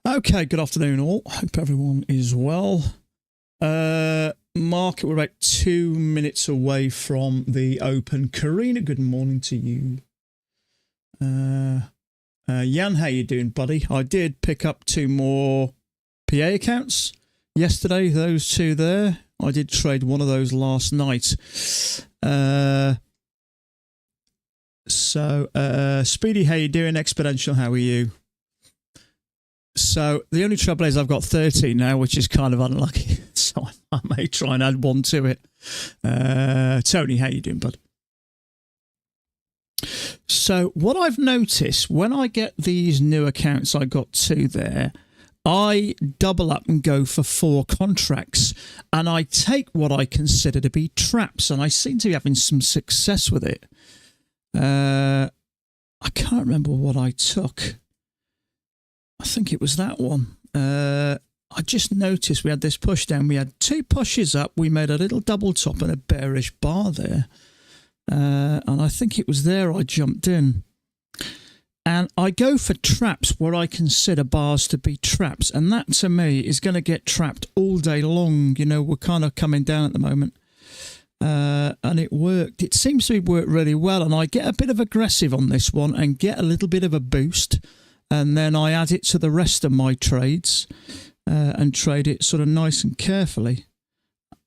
Okay, good afternoon all. Hope everyone is well. Market, we're about 2 minutes away from the open. Karina, good morning to you. Jan, how you doing, buddy? I did pick up 2 more PA accounts yesterday, those 2 there. I did trade one of those last night. Speedy, how you doing? Exponential, how are you? So the only trouble is I've got 13 now, which is kind of unlucky. So I may try and add 1 to it. Tony, how you doing, bud? So what I've noticed when I get these new accounts, I got 2 there, I double up and go for 4 contracts, and I take what I consider to be traps, and I seem to be having some success with it. I can't remember what I took. I think it was that one. I just noticed we had this push down. We had 2 pushes up. We made a little double top and a bearish bar there. And I think it was there I jumped in. And I go for traps where I consider bars to be traps. And that to me is going to get trapped all day long. You know, we're kind of coming down at the moment. And it worked. It seems to be worked really well. And I get a bit of aggressive on this one and get a little bit of a boost. And then I add it to the rest of my trades and trade it sort of nice and carefully.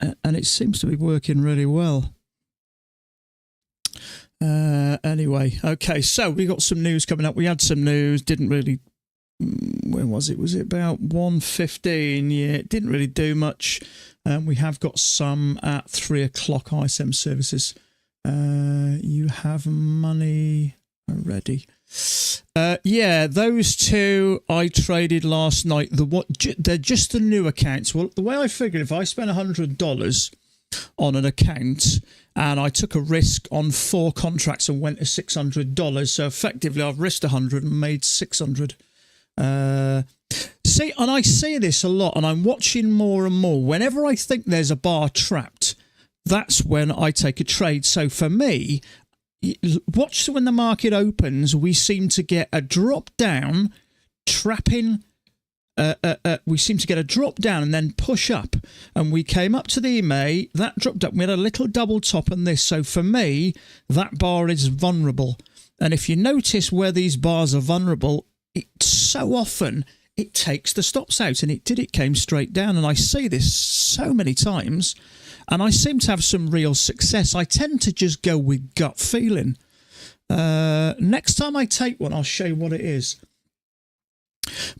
And it seems to be working really well. Anyway, okay, so we got some news coming up. We had some news, didn't really... When was it? Was it about 1:15? Yeah, it didn't really do much. We have got some at 3 o'clock ISM services. You have money already. Yeah, those 2 I traded last night. They're just the new accounts. Well, the way I figured, if I spent $100 on an account and I took a risk on 4 contracts and went to $600, so effectively I've risked 100 and made 600. See, and I see this a lot, and I'm watching more and more. Whenever I think there's a bar trapped, that's when I take a trade. So for me, watch when the market opens, we seem to get a drop down, trapping. We seem to get a drop down and then push up. And we came up to the EMA, that dropped up. We had a little double top on this. So for me, that bar is vulnerable. And if you notice where these bars are vulnerable, so often it takes the stops out. And it did. It came straight down. And I see this so many times. And I seem to have some real success. I tend to just go with gut feeling. Next time I take one, I'll show you what it is.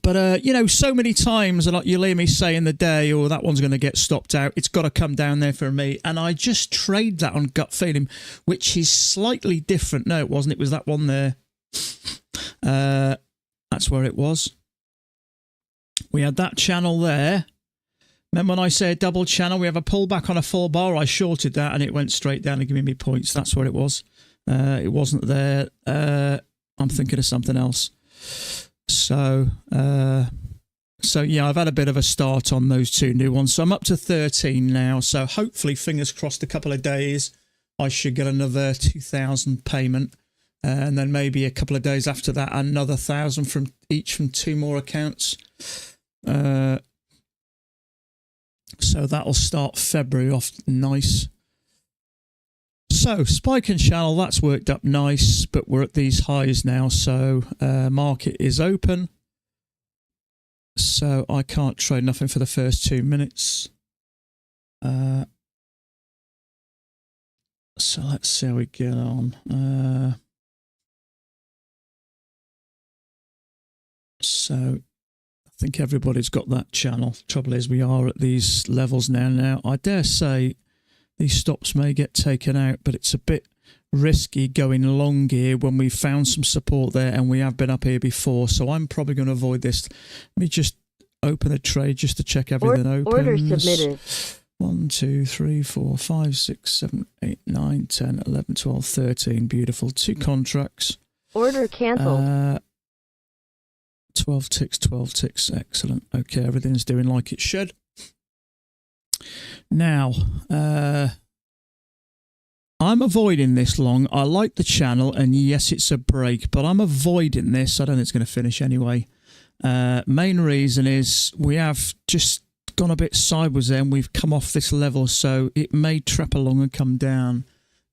But, you know, so many times, like you'll hear me say in the day, oh, that one's going to get stopped out. It's got to come down there for me. And I just trade that on gut feeling, which is slightly different. No, it wasn't. It was that one there. That's where it was. We had that channel there. Remember when I say a double channel, we have a pullback on a full bar. I shorted that and it went straight down and giving me points. That's what it was. It wasn't there. I'm thinking of something else. So yeah, I've had a bit of a start on those 2 new ones. So I'm up to 13 now. So hopefully, fingers crossed, a couple of days, I should get another 2,000 payment. And then maybe a couple of days after that, another 1,000 from each from 2 more accounts. So that'll start February off nice. So spike and channel, that's worked up nice, but we're at these highs now. So market is open. So I can't trade nothing for the first 2 minutes. So let's see how we get on. So I think everybody's got that channel. Trouble is we are at these levels now. I dare say these stops may get taken out, but it's a bit risky going long here when we've found some support there and we have been up here before. So I'm probably going to avoid this. Let me just open a trade just to check everything opens. Order submitted. 1, 2, 3, 4, 5, 6, 7, 8, 9, 10, 11, 12, 13. Beautiful. 2 contracts. Order cancelled. 12 ticks, 12 ticks. Excellent. Okay, everything's doing like it should. Now, I'm avoiding this long. I like the channel, and yes, it's a break, but I'm avoiding this. I don't think it's going to finish anyway. Main reason is we have just gone a bit sideways there and we've come off this level, so it may trap along and come down.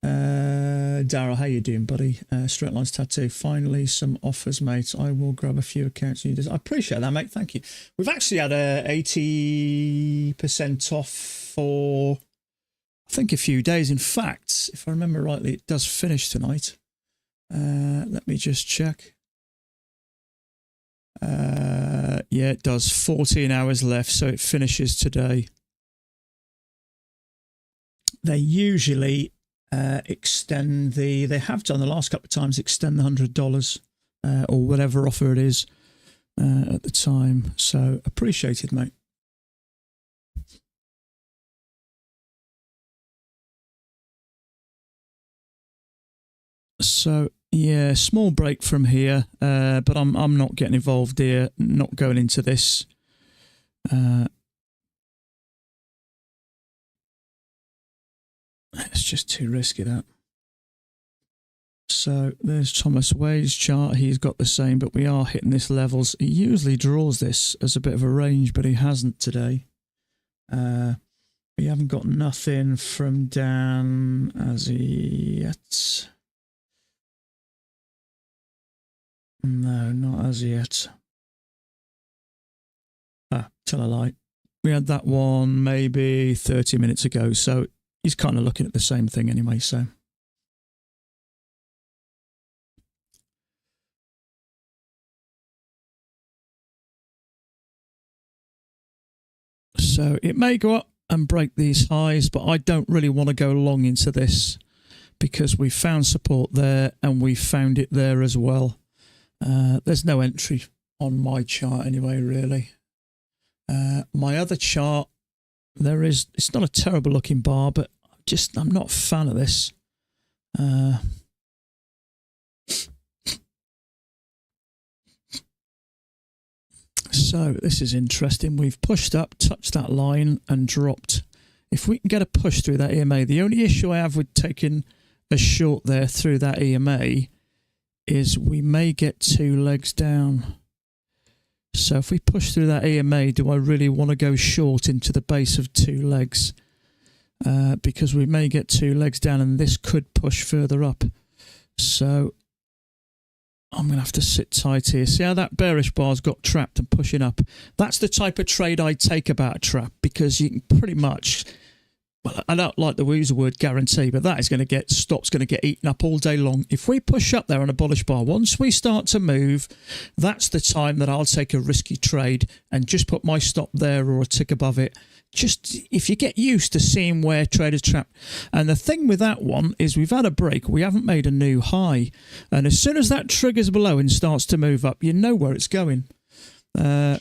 Daryl, how you doing, buddy? Straight Lines Tattoo. Finally, some offers, mate. I will grab a few accounts. I appreciate that, mate. Thank you. We've actually had a 80% off for, I think, a few days. In fact, if I remember rightly, it does finish tonight. Let me just check. Yeah, it does. 14 hours left, so it finishes today. They usually extend they have done the last couple of times, extend the $100 or whatever offer it is at the time. So appreciated, mate. So yeah, small break from here, but I'm not getting involved here. Not going into this. It's just too risky, that. So there's Thomas Wade's chart. He's got the same, but we are hitting this levels. He usually draws this as a bit of a range, but he hasn't today. We haven't got nothing from Dan as yet. No, not as yet. Tell a lie. We had that one maybe 30 minutes ago, so he's kind of looking at the same thing anyway, so. So it may go up and break these highs, but I don't really want to go long into this because we found support there and we found it there as well. There's no entry on my chart anyway, really. My other chart, it's not a terrible looking bar, but I'm not a fan of this. So this is interesting. We've pushed up, touched that line and dropped. If we can get a push through that EMA, the only issue I have with taking a short there through that EMA is we may get two legs down. So if we push through that EMA, do I really want to go short into the base of two legs? Because we may get two legs down and this could push further up. So I'm going to have to sit tight here. See how that bearish bar's got trapped and pushing up? That's the type of trade I take about a trap, because you can pretty much, well, I don't like the use the word guarantee, but that is going to get, stop's going to get eaten up all day long. If we push up there on a bullish bar, once we start to move, that's the time that I'll take a risky trade and just put my stop there or a tick above it. Just if you get used to seeing where traders trap. And the thing with that one is we've had a break. We haven't made a new high. And as soon as that triggers below and starts to move up, you know where it's going.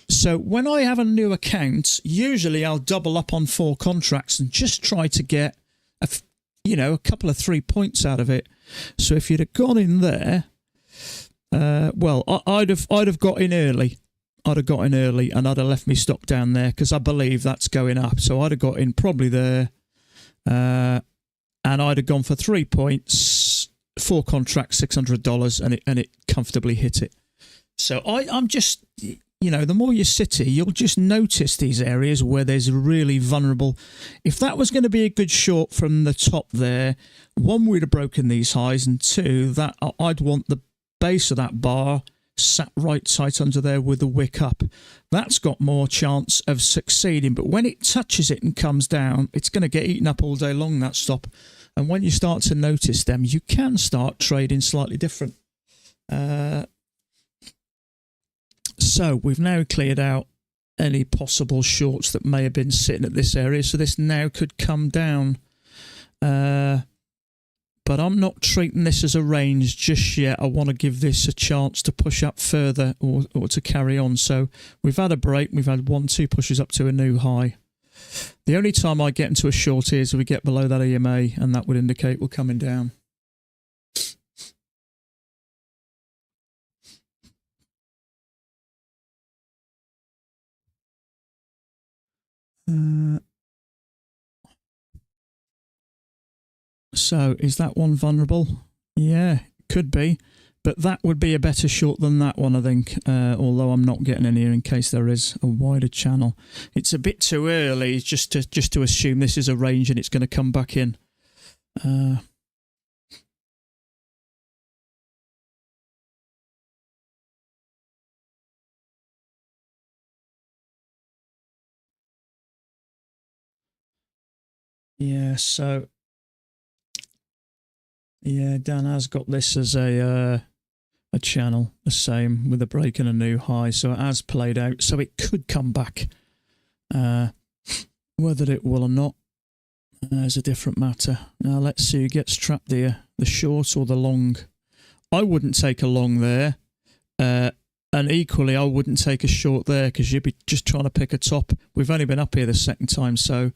So when I have a new account, usually I'll double up on 4 contracts and just try to get a couple of 3 points out of it. So if you'd have gone in there, well, I'd have got in early. I'd have got in early and I'd have left me stop down there because I believe that's going up. So I'd have got in probably there, and I'd have gone for 3 points, 4 contracts, $600, and it comfortably hit it. So I'm just, the more you sit here, you'll just notice these areas where there's really vulnerable. If that was going to be a good short from the top there, one, we'd have broken these highs, and two, that I'd want the base of that bar sat right tight under there with the wick up. That's got more chance of succeeding, but when it touches it and comes down, it's going to get eaten up all day long, that stop. And when you start to notice them, you can start trading slightly different. So we've now cleared out any possible shorts that may have been sitting at this area, so this now could come down. But I'm not treating this as a range just yet. I want to give this a chance to push up further or to carry on. So we've had a break. We've had 1-2 pushes up to a new high. The only time I get into a short is if we get below that EMA, and that would indicate we're coming down. So is that one vulnerable? Yeah, could be. But that would be a better short than that one, I think, although I'm not getting any in case there is a wider channel. It's a bit too early just to assume this is a range and it's going to come back in. Yeah, so yeah, Dan has got this as a channel, the same with a break and a new high, so it has played out, so it could come back. Whether it will or not is a different matter. Now let's see who gets trapped here, the short or the long. I wouldn't take a long there, and equally I wouldn't take a short there because you'd be just trying to pick a top. We've only been up here the second time, so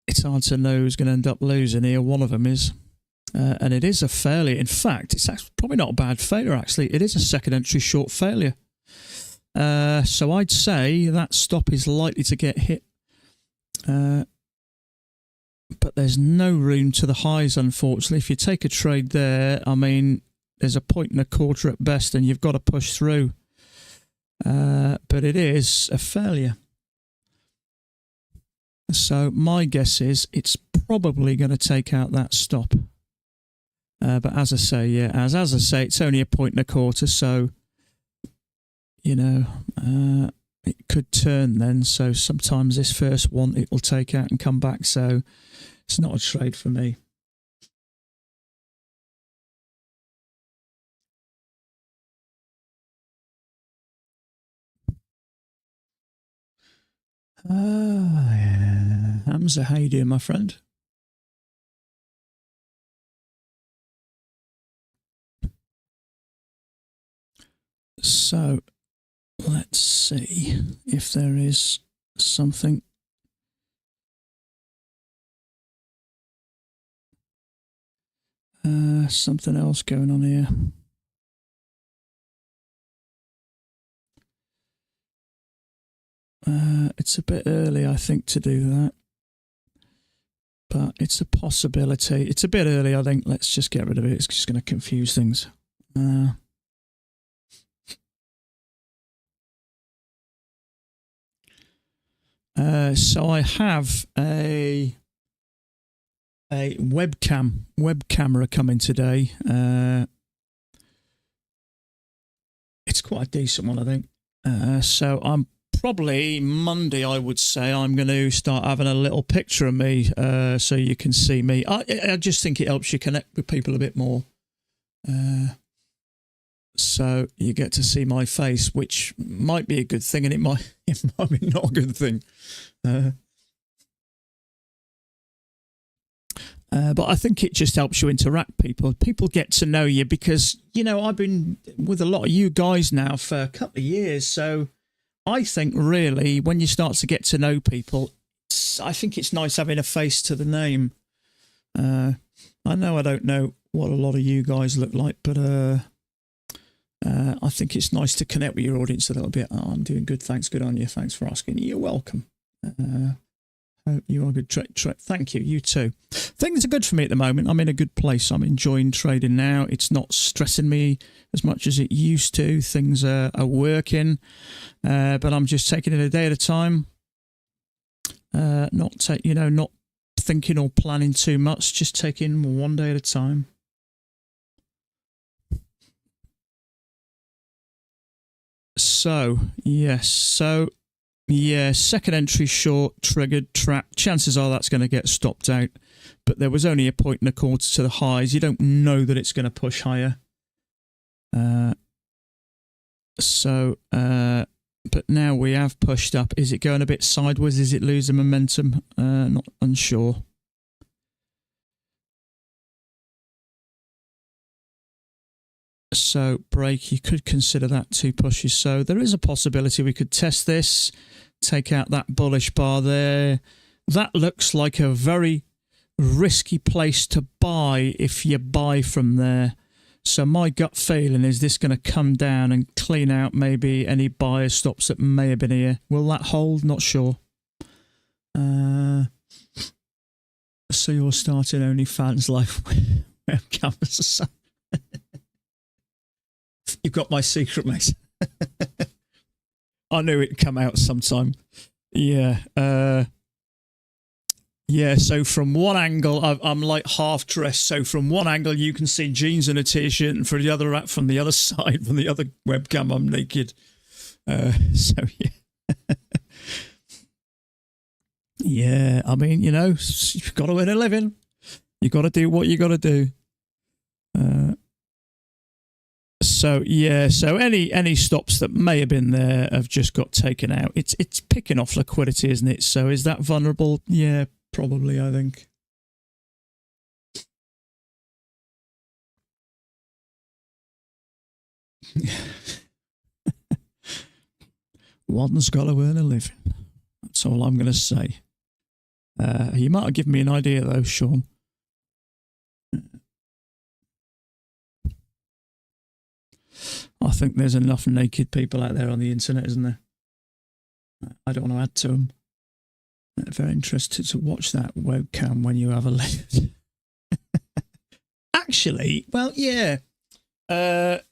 it's hard to know who's going to end up losing here. One of them is. And it is a failure. In fact, it's actually probably not a bad failure, actually. It is a second entry short failure. So I'd say that stop is likely to get hit. But there's no room to the highs, unfortunately. If you take a trade there, I mean, there's a 1.25 at best, and you've got to push through. But it is a failure. So my guess is it's probably going to take out that stop. But as I say, yeah, as I say, it's only a 1.25, so you know it could turn then. So sometimes this first one it will take out and come back. So it's not a trade for me. Yeah. Hamza, how you doing, my friend? So let's see if there is something. Something else going on here. It's a bit early, I think, to do that. But it's a possibility. It's a bit early, I think. Let's just get rid of it. It's just going to confuse things. So I have a web camera coming today. It's quite a decent one, I think. So I'm probably Monday, I would say, I'm going to start having a little picture of me so you can see me. I just think it helps you connect with people a bit more. So you get to see my face, which might be a good thing, and it might be not a good thing. But I think it just helps you interact people. People get to know you because, you know, I've been with a lot of you guys now for a couple of years. So I think really when you start to get to know people, I think it's nice having a face to the name. I know I don't know what a lot of you guys look like, but I think it's nice to connect with your audience a little bit. Oh, I'm doing good. Thanks. Good on you. Thanks for asking. You're welcome. Hope you are good. Thank you. You too. Things are good for me at the moment. I'm in a good place. I'm enjoying trading now. It's not stressing me as much as it used to. Things are working, but I'm just taking it a day at a time. Not thinking or planning too much. Just taking one day at a time. So yes. Yeah, second entry short, triggered, trap. Chances are that's going to get stopped out. But there was only a 1.25 to the highs. You don't know that it's going to push higher. But now we have pushed up. Is it going a bit sideways? Is it losing momentum? Not unsure. So break, you could consider that 2 pushes. So there is a possibility we could test this, take out that bullish bar there. That looks like a very risky place to buy if you buy from there. So my gut feeling is this going to come down and clean out maybe any buyer stops that may have been here. Will that hold? Not sure. So you're starting OnlyFans life. webcam. You've got my secret, mate. I knew it'd come out sometime. Yeah. Yeah, so from one angle, I'm like half dressed. So from one angle, you can see jeans and a t-shirt, and from the other side, from the other webcam, I'm naked. So yeah, yeah. I mean, you know, you've got to earn a living. You got to do what you got to do. So yeah, so any stops that may have been there have just got taken out. It's picking off liquidity, isn't it? So is that vulnerable? Yeah. Probably, I think. One's got to earn a living. That's all I'm going to say. You might have given me an idea, though, Sean. I think there's enough naked people out there on the internet, isn't there? I don't want to add to them. Very interested to watch that webcam when you have a lift. Actually, well, yeah. It'd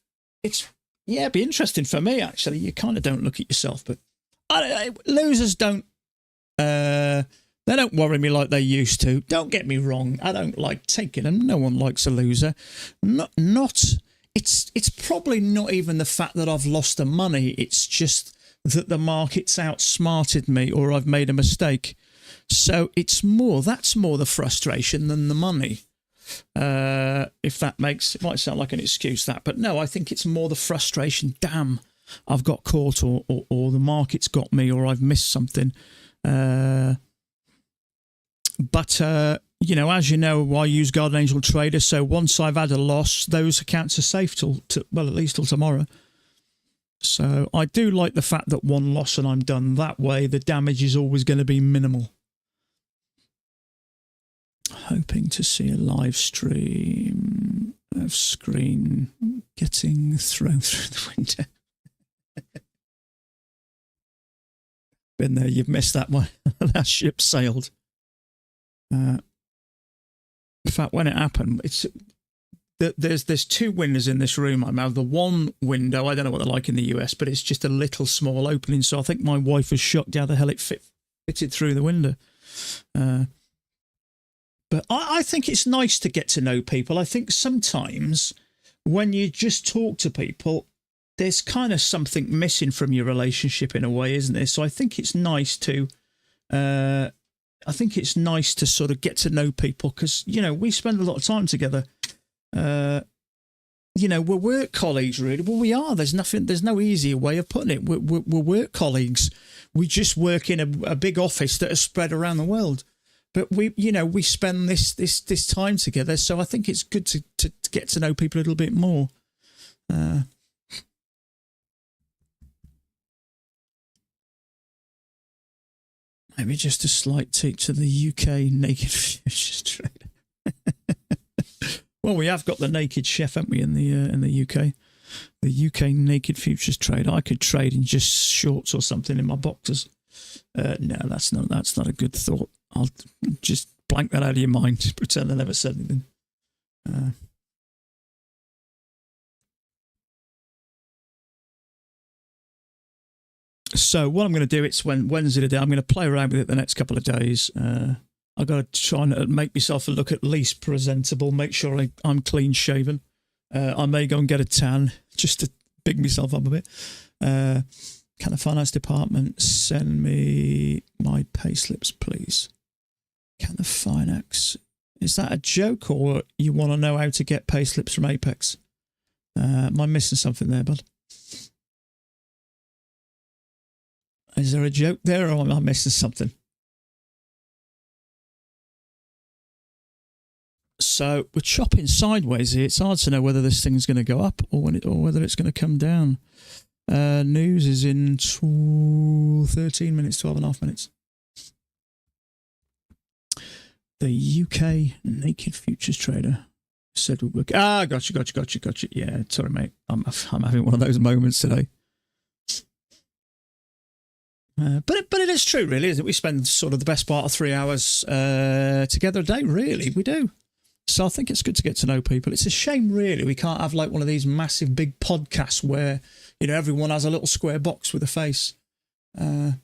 be interesting for me, actually. You kind of don't look at yourself, but losers don't, they don't worry me like they used to. Don't get me wrong. I don't like taking them. No one likes a loser. It's probably not even the fact that I've lost the money. It's just that the market's outsmarted me or I've made a mistake. So that's more the frustration than the money. If that it might sound like an excuse, that, but no, I think it's more the frustration. Damn, I've got caught or the market's got me or I've missed something. But you know, as you know, I use Guardian Angel Trader, so once I've had a loss, those accounts are safe till at least till tomorrow. So I do like the fact that one loss and I'm done. That way the damage is always going to be minimal. Hoping to see a live stream of screen getting thrown through the window. Been there, you've missed that one. That ship sailed. In fact, when it happened, there's two windows in this room. I'm out. The one window, I don't know what they're like in the US, but it's just a little small opening. So I think my wife was shocked how the hell it fitted through the window. But I think it's nice to get to know people. I think sometimes when you just talk to people, there's kind of something missing from your relationship in a way, isn't there? So I think it's nice to, sort of get to know people because, you know, we spend a lot of time together. You know, we're work colleagues, really. Well, we are. There's no easier way of putting it. We're work colleagues. We just work in a big office that is spread around the world. But we spend this time together, so I think it's good to get to know people a little bit more. Maybe just a slight tip to the UK naked futures trade. Well, we have got the naked chef, haven't we, in the UK? The UK naked futures trade. I could trade in just shorts or something in my boxers. No, that's not a good thought. I'll just blank that out of your mind. Pretend I never said anything. So what I'm going to do, it's Wednesday today. I'm going to play around with it the next couple of days. I've got to try and make myself look at least presentable, make sure I'm clean shaven. I may go and get a tan just to big myself up a bit. Can the finance department send me my payslips, please? Can the finance... Is that a joke or you want to know how to get payslips from Apex? Am I missing something there, bud? Is there a joke there or am I missing something? So we're chopping sideways here. It's hard to know whether this thing's going to go up or whether it's going to come down. News is in 13 minutes, 12 and a half minutes. The UK naked futures trader said we'll work. Gotcha. Yeah, sorry, mate. I'm having one of those moments today. But it is true, really, isn't it? We spend sort of the best part of 3 hours together a day, really. We do. So I think it's good to get to know people. It's a shame, really, we can't have like one of these massive big podcasts where, everyone has a little square box with a face. I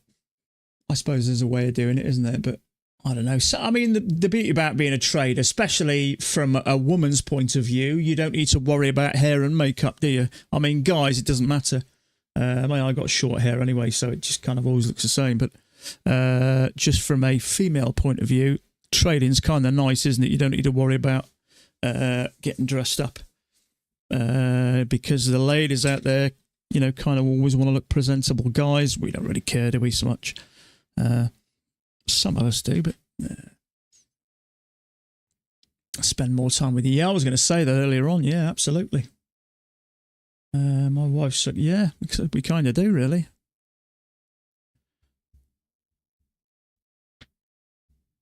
suppose there's a way of doing it, isn't there? But I don't know. So, I mean, the beauty about being a trader, especially from a woman's point of view, you don't need to worry about hair and makeup, do you? I mean, guys, it doesn't matter. I got short hair anyway, so it just kind of always looks the same. But just from a female point of view, trading's kind of nice, isn't it? You don't need to worry about getting dressed up because the ladies out there, kind of always want to look presentable. Guys, we don't really care, do we, so much? Some of us do, but spend more time with you. Yeah, I was going to say that earlier on. Yeah, absolutely. My wife said, yeah, we kind of do, really.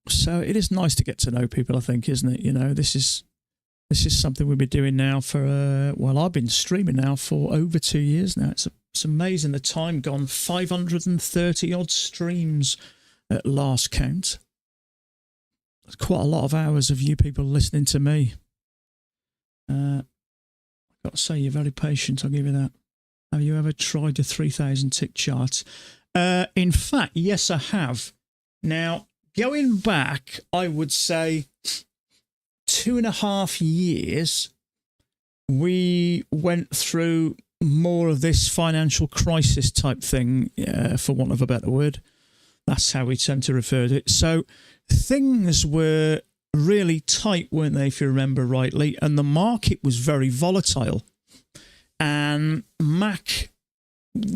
So it is nice to get to know people, I think, isn't it? This is something we've been doing now for, I've been streaming now for over 2 years now. It's amazing the time gone. 530 odd streams at last count. That's quite a lot of hours of you people listening to me. I've got to say, you're very patient, I'll give you that. Have you ever tried the 3,000 tick chart? In fact, yes, I have. Now, going back, I would say 2.5 years, we went through more of this financial crisis type thing, for want of a better word. That's how we tend to refer to it. So things were really tight, weren't they, if you remember rightly? And the market was very volatile. And Mac,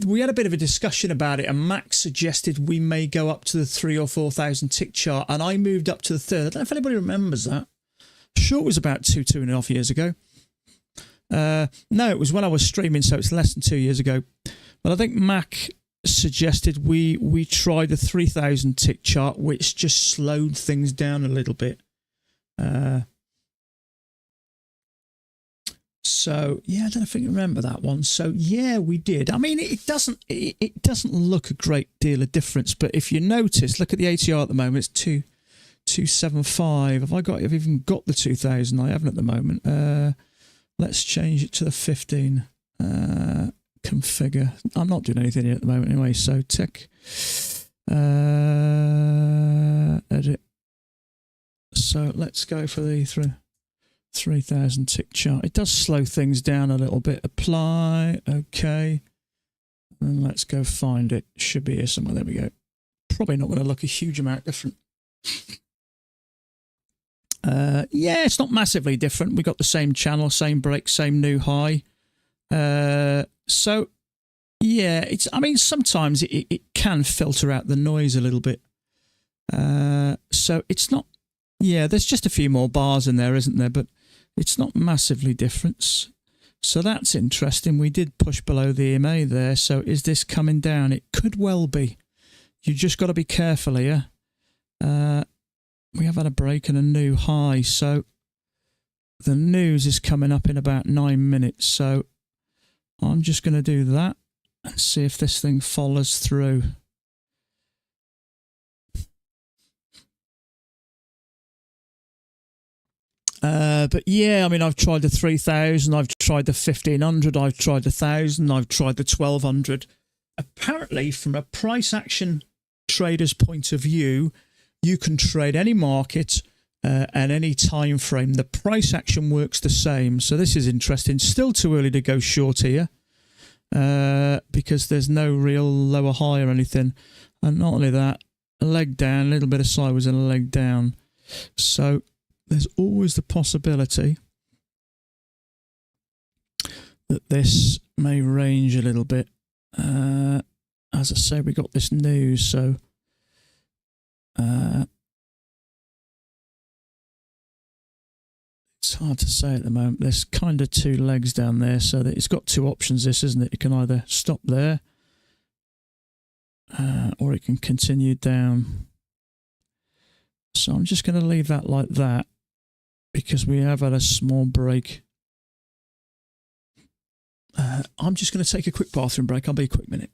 we had a bit of a discussion about it, and Mac suggested we may go up to the 3,000 or 4,000 tick chart, and I moved up to the third. I don't know if anybody remembers that. Sure, it was about 2.5 years ago. No, it was when I was streaming, so it's less than 2 years ago. But I think Mac suggested we try the 3,000 tick chart, which just slowed things down a little bit. So yeah, I don't know if you remember that one. So yeah, we did. I mean, it doesn't look a great deal of difference, but if you notice, look at the ATR at the moment. It's 275. I've even got the 2,000? I haven't at the moment. Let's change it to the 15. Configure. I'm not doing anything here at the moment anyway. So tick. Edit. So let's go for the 3,000 tick chart. It does slow things down a little bit. Apply. Okay. And let's go find it. Should be here somewhere. There we go. Probably not going to look a huge amount different. Yeah, it's not massively different. We got the same channel, same break, same new high. So yeah, I mean, sometimes it can filter out the noise a little bit. So it's not, yeah, there's just a few more bars in there, isn't there? But it's not massively different. So that's interesting. We did push below the EMA there. So is this coming down? It could well be. You just got to be careful here. We have had a break and a new high. So the news is coming up in about 9 minutes. So I'm just going to do that and see if this thing follows through. But yeah, I mean, I've tried the 3,000, I've tried the 1,500, I've tried the 1,000, I've tried the 1,200. Apparently, from a price action trader's point of view, you can trade any market and any time frame. The price action works the same. So this is interesting. Still too early to go short here because there's no real lower high or anything. And not only that, a leg down, a little bit of sideways and a leg down. So there's always the possibility that this may range a little bit. As I say, we got this news, so it's hard to say at the moment. There's kind of two legs down there, so that it's got two options, this, isn't it? It can either stop there or it can continue down. So I'm just going to leave that like that because we have had a small break. I'm just going to take a quick bathroom break. I'll be a quick minute.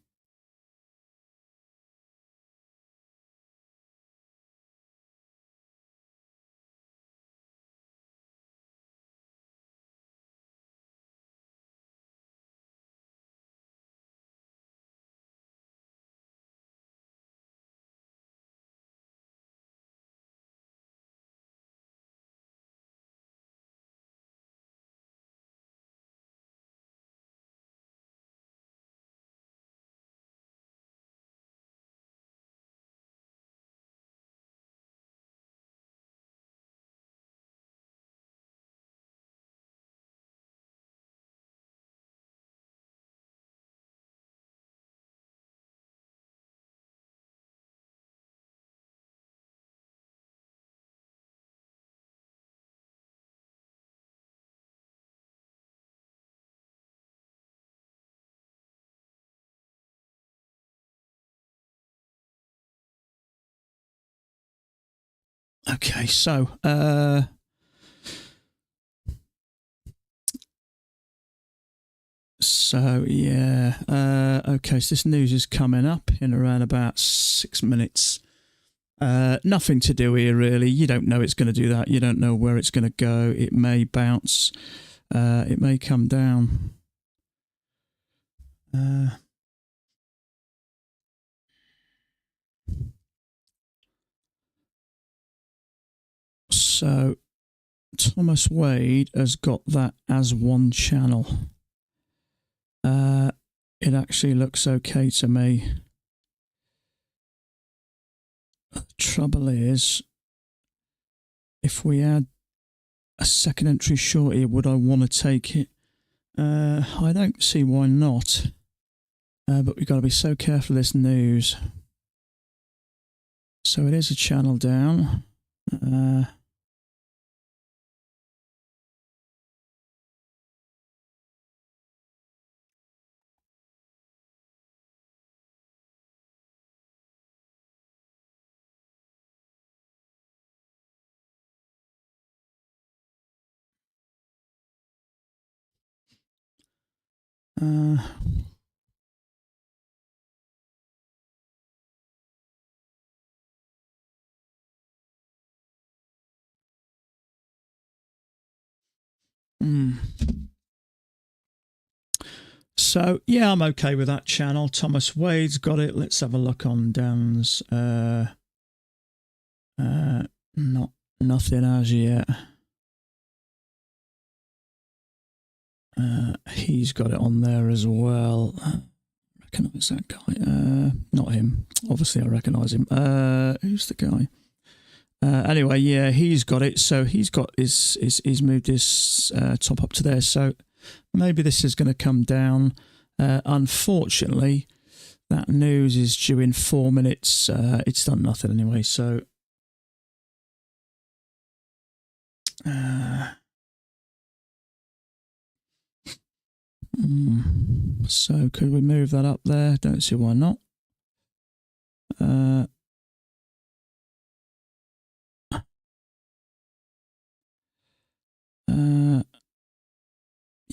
Okay, so yeah, okay, so this news is coming up in around about 6 minutes. Nothing to do here, really. You don't know it's going to do that. You don't know where it's going to go. It may bounce. It may come down. So Thomas Wade has got that as one channel. It actually looks okay to me. The trouble is, if we add a second entry short here, would I want to take it? I don't see why not. But we've got to be so careful of this news. So it is a channel down. So, yeah, I'm okay with that channel. Thomas Wade's got it. Let's have a look on Dan's. Nothing as yet. He's got it on there as well. Recognise that guy. Not him. Obviously, I recognise him. Who's the guy? Anyway, yeah, he's got it. So he's moved his top up to there. So maybe this is going to come down. Unfortunately, that news is due in 4 minutes. It's done nothing anyway. So so could we move that up there? Don't see why not.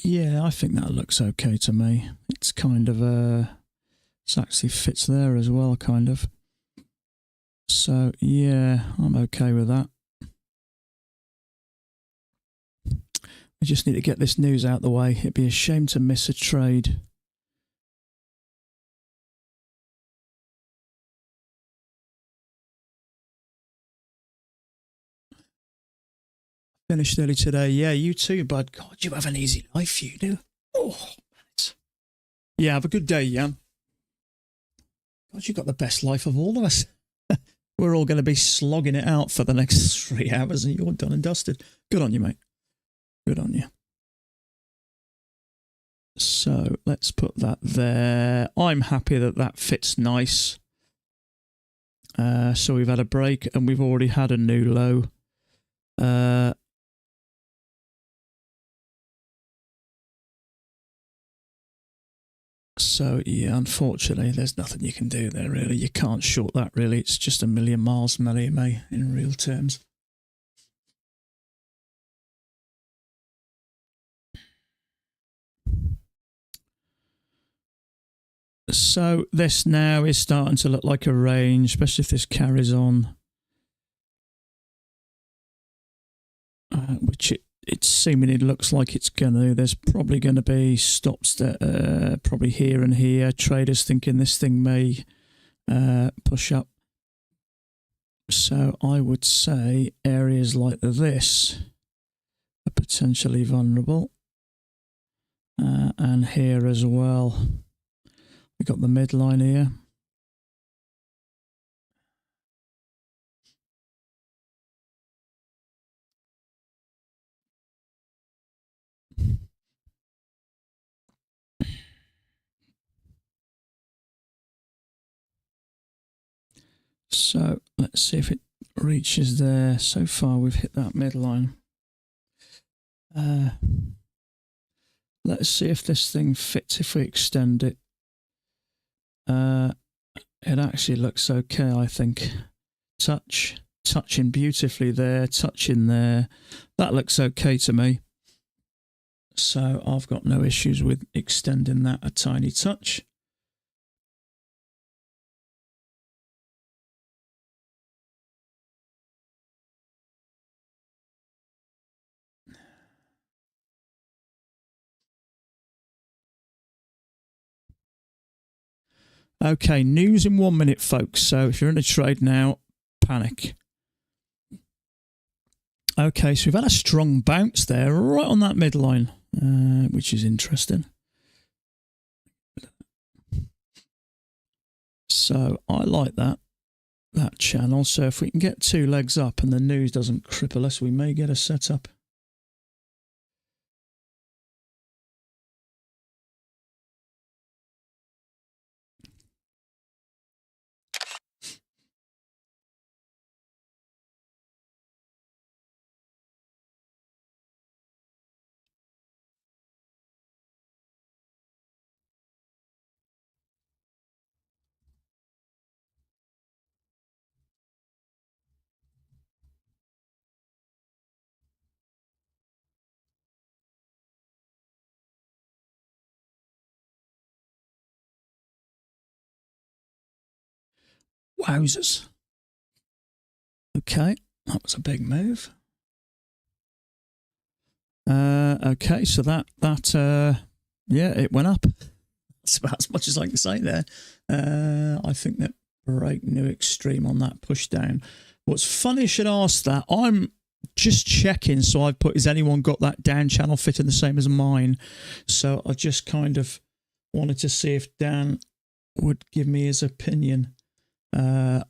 Yeah, I think that looks okay to me. It's kind of it actually fits there as well, kind of. So yeah, I'm okay with that. We just need to get this news out the way. It'd be a shame to miss a trade. Finished early today. Yeah, you too, bud. God, you have an easy life, you do. Oh, yeah, have a good day, Jan. God, you've got the best life of all of us. We're all going to be slogging it out for the next 3 hours and you're done and dusted. Good on you, mate. Good on you. So let's put that there. I'm happy that that fits nice. So we've had a break and we've already had a new low. So yeah, unfortunately, there's nothing you can do there, really. You can't short that, really. It's just a million miles from LEMA in real terms. So this now is starting to look like a range, especially if this carries on, which it seemingly looks like it's going to. There's probably going to be stops that probably here and here. Traders thinking this thing may push up. So I would say areas like this are potentially vulnerable. And here as well. We've got the midline here. So let's see if it reaches there. So far we've hit that midline. Let's see if this thing fits if we extend it. It actually looks okay, I think. Touch. touching beautifully there, touching there. That looks okay to me. So I've got no issues with extending that a tiny touch. Okay, news in 1 minute, folks. So if you're in a trade now, panic. Okay, so we've had a strong bounce there, right on that midline, which is interesting. So I like that channel. So if we can get 2 legs up and the news doesn't cripple us, we may get a setup. Wowzers. Okay, that was a big move. Okay, so that yeah, it went up. That's about as much as I can say there. I think that break new extreme on that push down. What's funny, you should ask that. I'm just checking, so I've put, has anyone got that down channel fitting the same as mine? So I just kind of wanted to see if Dan would give me his opinion.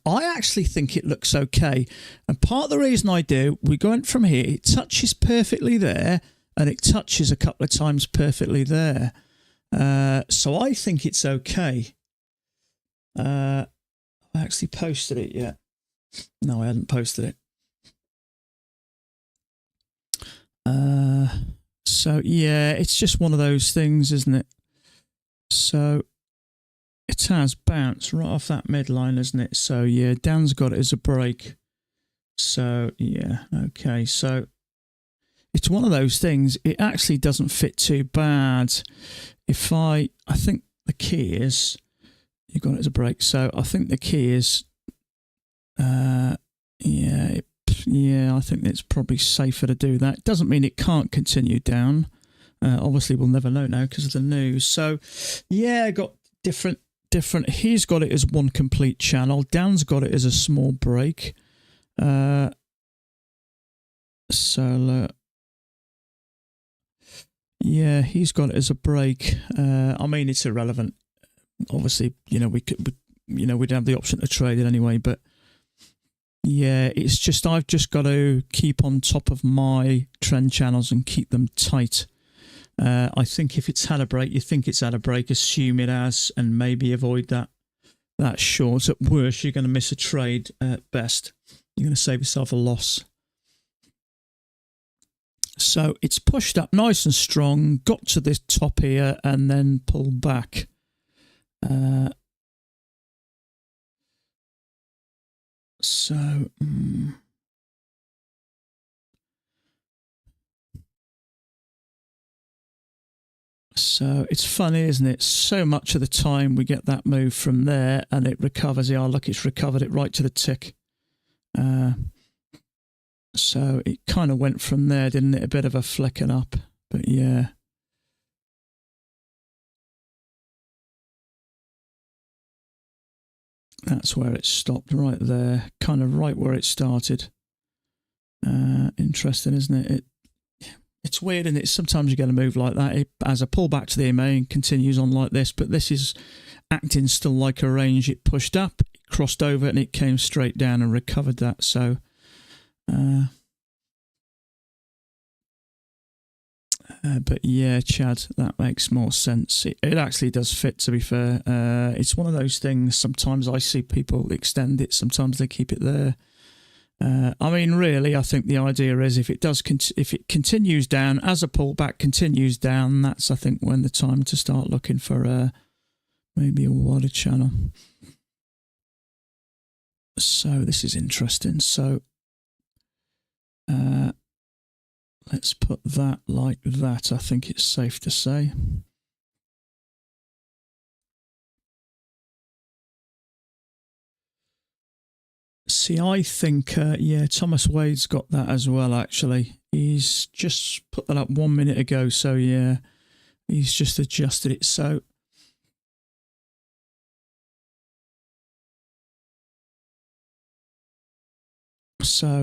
I actually think it looks okay, and part of the reason I do, we went from here, it touches perfectly there, and it touches a couple of times perfectly there. So I think it's okay. I actually posted it yet. No, I hadn't posted it. So yeah, it's just one of those things, isn't it? So it has bounced right off that midline, isn't it? So yeah, Dan's got it as a break. So yeah, okay. So it's one of those things. It actually doesn't fit too bad. If I think the key is, you got it as a break. So I think the key is, yeah, I think it's probably safer to do that. Doesn't mean it can't continue down. Obviously, we'll never know now because of the news. So yeah, got different. He's got it as one complete channel. Dan's got it as a small break. Yeah, he's got it as a break. I mean, it's irrelevant. Obviously, we'd have the option to trade it anyway. But yeah, it's just I've just got to keep on top of my trend channels and keep them tight. I think if it's had a break, you think it's had a break, assume it has, and maybe avoid that short. At worst, you're going to miss a trade. At best, you're going to save yourself a loss. So it's pushed up nice and strong, got to this top here, and then pulled back. So it's funny, isn't it? So much of the time we get that move from there and it recovers. Yeah, look, it's recovered it right to the tick. So it kind of went from there, didn't it? A bit of a flicking up, but yeah. That's where it stopped, right there, kind of right where it started. Interesting, isn't it? It's weird, and it's sometimes you get a move like that. It has a pullback to the EMA and continues on like this, but this is acting still like a range. It pushed up, it crossed over, and it came straight down and recovered that. So, but yeah, Chad, that makes more sense. It actually does fit, to be fair. It's one of those things. Sometimes I see people extend it, sometimes they keep it there. I mean, really, I think the idea is if it continues down, as a pullback continues down, that's, I think, when the time to start looking for maybe a wider channel. So this is interesting. So let's put that like that. I think it's safe to say. See, I think, yeah, Thomas Wade's got that as well, actually. He's just put that up 1 minute ago. So, yeah, he's just adjusted it. So,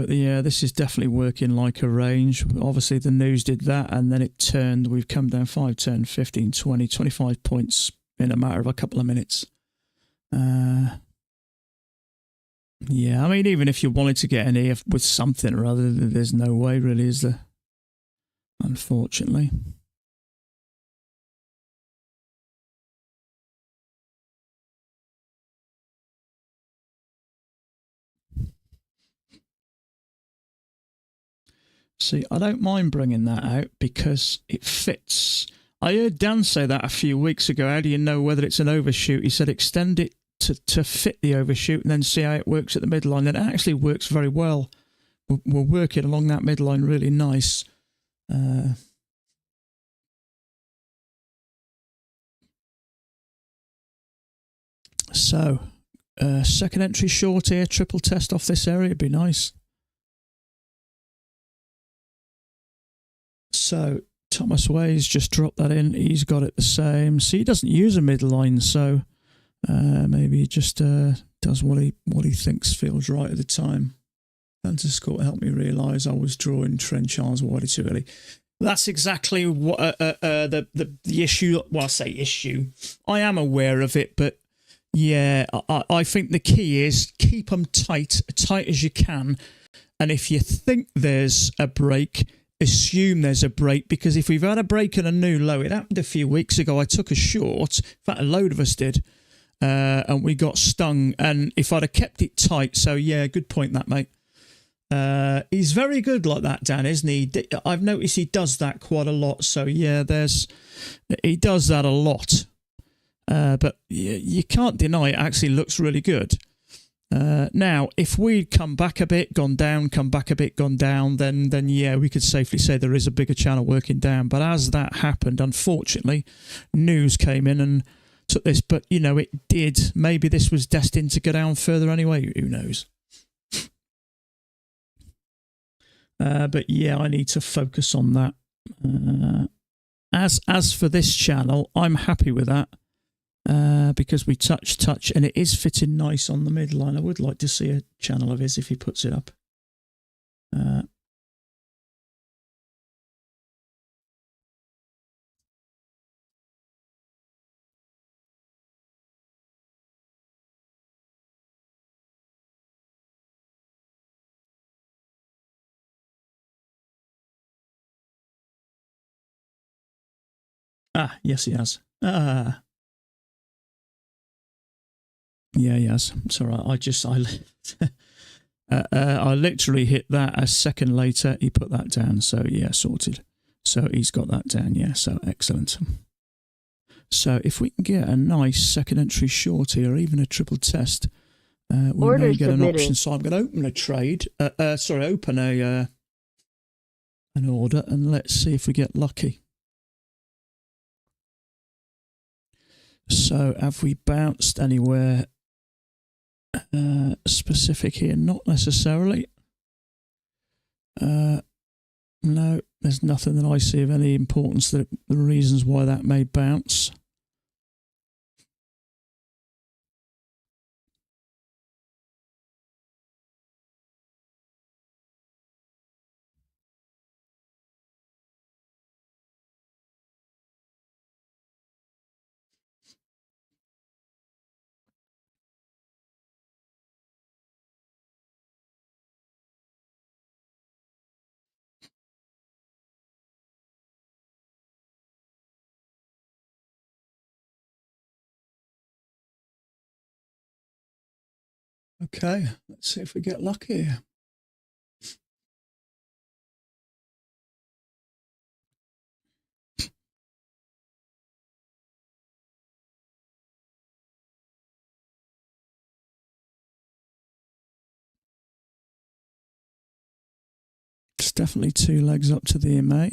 yeah, this is definitely working like a range. Obviously, the news did that, and then it turned. We've come down 5, 10, 15, 20, 25 points in a matter of a couple of minutes. Yeah, I mean, even if you wanted to get in here with something or other, there's no way really, is there? Unfortunately. See, I don't mind bringing that out because it fits. I heard Dan say that a few weeks ago. How do you know whether it's an overshoot? He said extend it to fit the overshoot and then see how it works at the midline. And it actually works very well. We're working along that midline really nice. So, second entry short here, triple test off this area would be nice. So, Thomas Way's just dropped that in. He's got it the same. See, he doesn't use a midline, so maybe he just does what he thinks feels right at the time. Underscore helped me realise I was drawing trend charts wide too early. That's exactly what the issue. Well, I say issue. I am aware of it, but yeah, I think the key is keep them tight as you can. And if you think there's a break, assume there's a break, because if we've had a break and a new low, it happened a few weeks ago. I took a short. In fact, a load of us did. And we got stung. And if I'd have kept it tight, so yeah, good point that, mate. He's very good like that, Dan, isn't he? I've noticed he does that quite a lot. So yeah, he does that a lot. But you can't deny it actually looks really good. Now, if we'd come back a bit, gone down, come back a bit, gone down, then yeah, we could safely say there is a bigger channel working down. But as that happened, unfortunately, news came in and took this. But, you know, it did. Maybe this was destined to go down further anyway. Who knows? But yeah, I need to focus on that. As for this channel, I'm happy with that. Because we touch, and it is fitting nice on the midline. I would like to see a channel of his if he puts it up. Yes, he has. Yeah, he has. It's all right. I literally hit that a second later. He put that down. So yeah, sorted. So he's got that down. Yeah, so excellent. So if we can get a nice second entry short here, or even a triple test, we may get an option. So I'm going to open a trade. Open an order, and let's see if we get lucky. So have we bounced anywhere specific here? Not necessarily. No, there's nothing that I see of any importance, that the reasons why that may bounce. Okay, let's see if we get lucky. definitely 2 legs up to the EMA.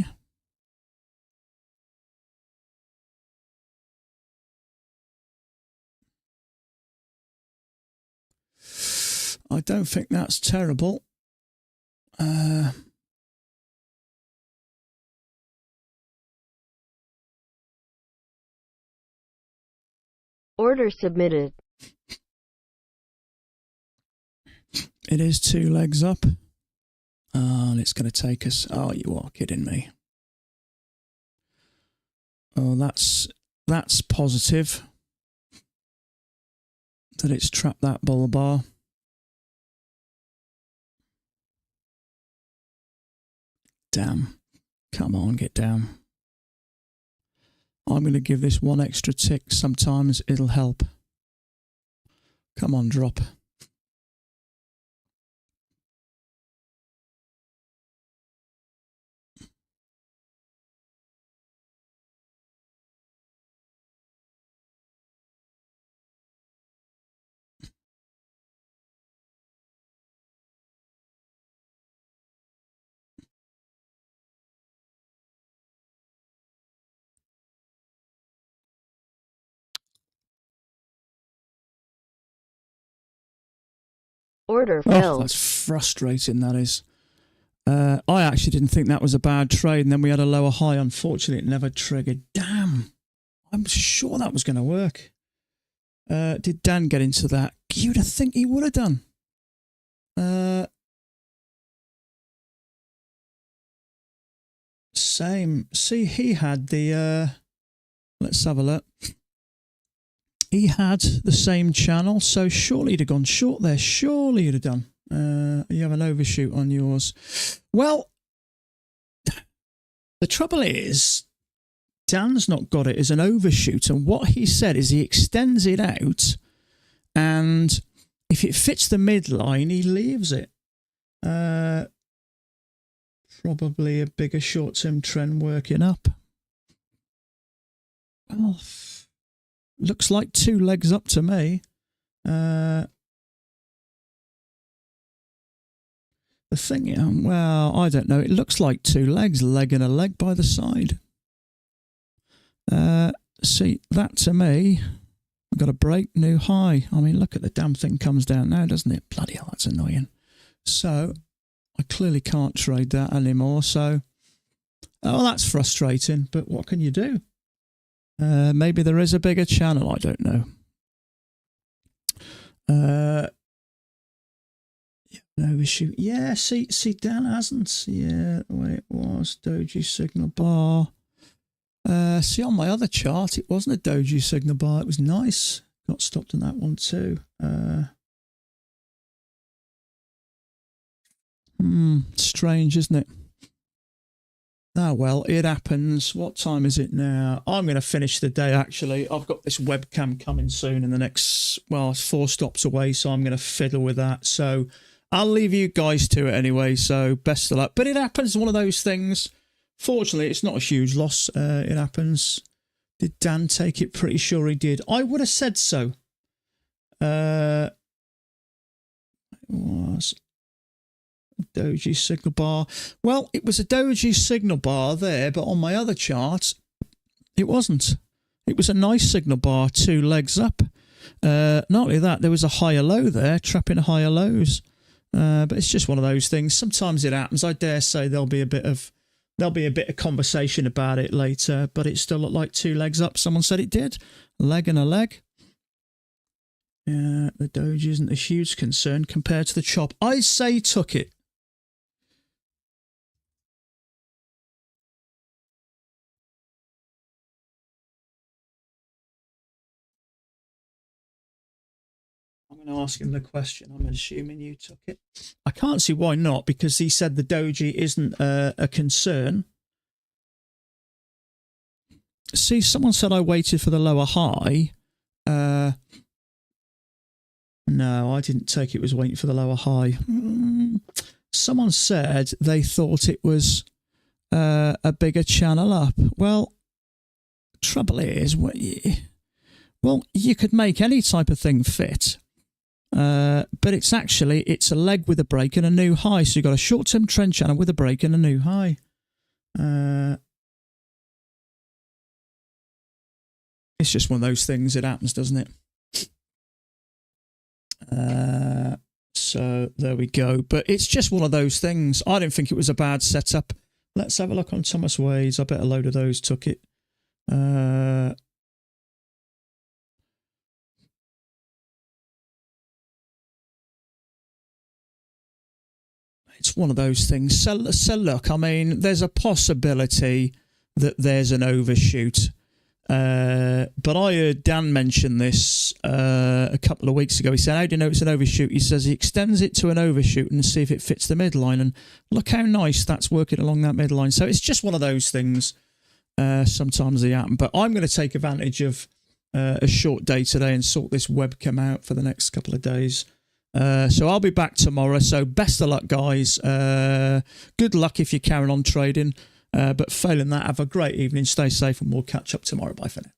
I don't think that's terrible. Order submitted. It is 2 legs up. And it's going to take us... Oh, you are kidding me. Oh, that's positive. That it's trapped that bull bar. Damn. Come on, get down. I'm going to give this 1 extra tick. Sometimes it'll help. Come on, drop. Order Oh, filled. that's frustrating, that is. I actually didn't think that was a bad trade, and then we had a lower high. Unfortunately, it never triggered. Damn. I'm sure that was going to work. Did Dan get into that? You'd have think he would have done. Same. See, he had the... let's have a look. He had the same channel, so surely he'd have gone short there. Surely he'd have done. You have an overshoot on yours. Well, the trouble is, Dan's not got it as an overshoot, and what he said is he extends it out, and if it fits the midline, he leaves it. Probably a bigger short-term trend working up. Well, looks like 2 legs up to me. The thing, well, I don't know. It looks like 2 legs, leg and a leg by the side. See, that to me, I've got a break, new high. I mean, look at the damn thing comes down now, doesn't it? Bloody hell, that's annoying. So, I clearly can't trade that anymore. So, oh, that's frustrating. But what can you do? Maybe there is a bigger channel. I don't know. No overshoot. Yeah, see, Dan hasn't. Yeah, the way it was. Doji signal bar. See, on my other chart, it wasn't a doji signal bar. It was nice. Got stopped on that one too. Strange, isn't it? Ah, well, it happens. What time is it now? I'm going to finish the day, actually. I've got this webcam coming soon in the next, well, it's 4 stops away, so I'm going to fiddle with that. So I'll leave you guys to it anyway, so best of luck. But it happens, one of those things. Fortunately, it's not a huge loss. It happens. Did Dan take it? Pretty sure he did. I would have said so. It was a doji signal bar. Well, it was a doji signal bar there, but on my other chart, it wasn't. It was a nice signal bar, 2 legs up. Not only that, there was a higher low there, trapping higher lows. But it's just one of those things. Sometimes it happens. I dare say there'll be a bit of conversation about it later, but it still looked like 2 legs up. Someone said it did. Leg and a leg. Yeah, the doji isn't a huge concern compared to the chop. I say took it. I'm going to ask him the question. I'm assuming you took it. I can't see why not, because he said the doji isn't a concern. See, someone said I waited for the lower high. No, I didn't take it was waiting for the lower high. Someone said they thought it was a bigger channel up. Well, trouble is, well, you could make any type of thing fit. But it's a leg with a break and a new high. So you've got a short-term trend channel with a break and a new high. It's just one of those things. It happens, doesn't it? So there we go. But it's just one of those things. I don't think it was a bad setup. Let's have a look on Thomas Wade's. I bet a load of those took it. It's one of those things. So look, I mean, there's a possibility that there's an overshoot. But I heard Dan mention this a couple of weeks ago. He said, how do you know it's an overshoot? He says he extends it to an overshoot and see if it fits the midline. And look how nice that's working along that midline. So it's just one of those things. Sometimes they happen. But I'm going to take advantage of a short day today and sort this webcam out for the next couple of days. So I'll be back tomorrow. So best of luck, guys. Good luck if you're carrying on trading. But failing that, have a great evening. Stay safe and we'll catch up tomorrow. Bye for now.